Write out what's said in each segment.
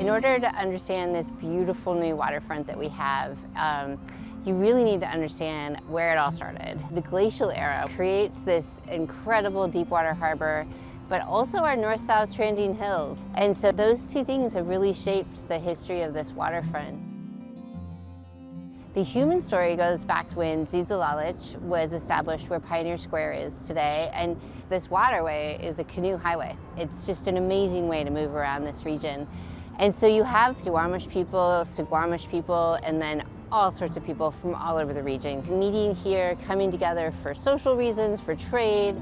In order to understand this beautiful new waterfront that we have, you really need to understand where it all started. The glacial era creates this incredible deep water harbor, but also our north-south trending hills. And so those two things have really shaped the history of this waterfront. The human story goes back to when Coast Salish was established where Pioneer Square is today, and this waterway is a canoe highway. It's just an amazing way to move around this region. And so you have Duwamish people, Suquamish people, and then all sorts of people from all over the region meeting here, coming together for social reasons, for trade.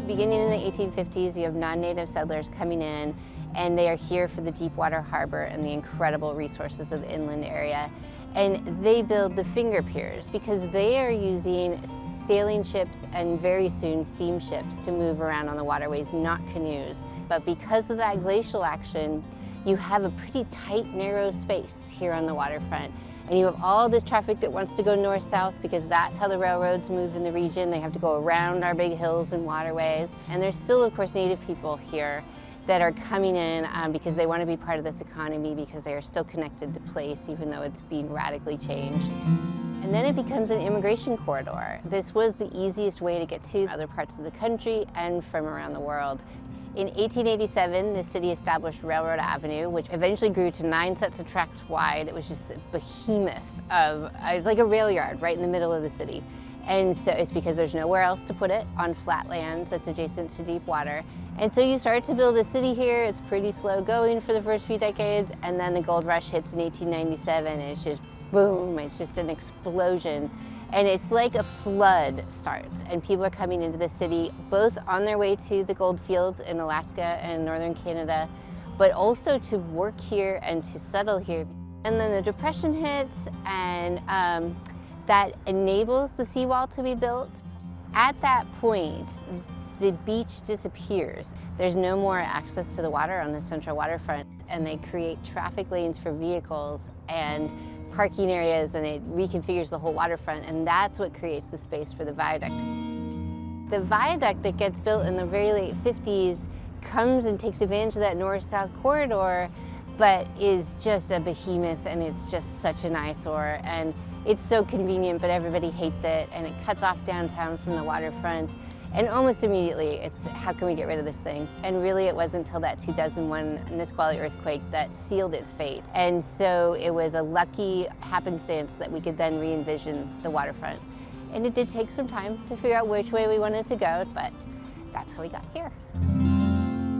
Beginning in the 1850s, you have non-native settlers coming in, and they are here for the deep water harbor and the incredible resources of the inland area. And they build the finger piers because they are using sailing ships and very soon steamships to move around on the waterways, not canoes. But because of that glacial action, you have a pretty tight, narrow space here on the waterfront. And you have all this traffic that wants to go north-south because that's how the railroads move in the region. They have to go around our big hills and waterways. And there's still, of course, native people here that are coming in because they want to be part of this economy because they are still connected to place even though it's being radically changed. And then it becomes an immigration corridor. This was the easiest way to get to other parts of the country and from around the world. In 1887, the city established Railroad Avenue, which eventually grew to 9 sets of tracks wide. It was just a behemoth of, it's like a rail yard right in the middle of the city. And so it's because there's nowhere else to put it on flat land that's adjacent to deep water. And so you start to build a city here. It's pretty slow going for the first few decades, and then the gold rush hits in 1897, and it's just boom, it's just an explosion. And it's like a flood starts, and people are coming into the city, both on their way to the gold fields in Alaska and northern Canada, but also to work here and to settle here. And then the Depression hits, and that enables the seawall to be built. At that point, the beach disappears. There's no more access to the water on the central waterfront, and they create traffic lanes for vehicles and parking areas, and it reconfigures the whole waterfront, and that's what creates the space for the viaduct. The viaduct that gets built in the very late 50s comes and takes advantage of that north-south corridor, but is just a behemoth, and it's just such an eyesore, and it's so convenient, but everybody hates it, and it cuts off downtown from the waterfront. And almost immediately, it's how can we get rid of this thing? And really it wasn't until that 2001 Nisqually earthquake that sealed its fate. And so it was a lucky happenstance that we could then re-envision the waterfront. And it did take some time to figure out which way we wanted to go, but that's how we got here.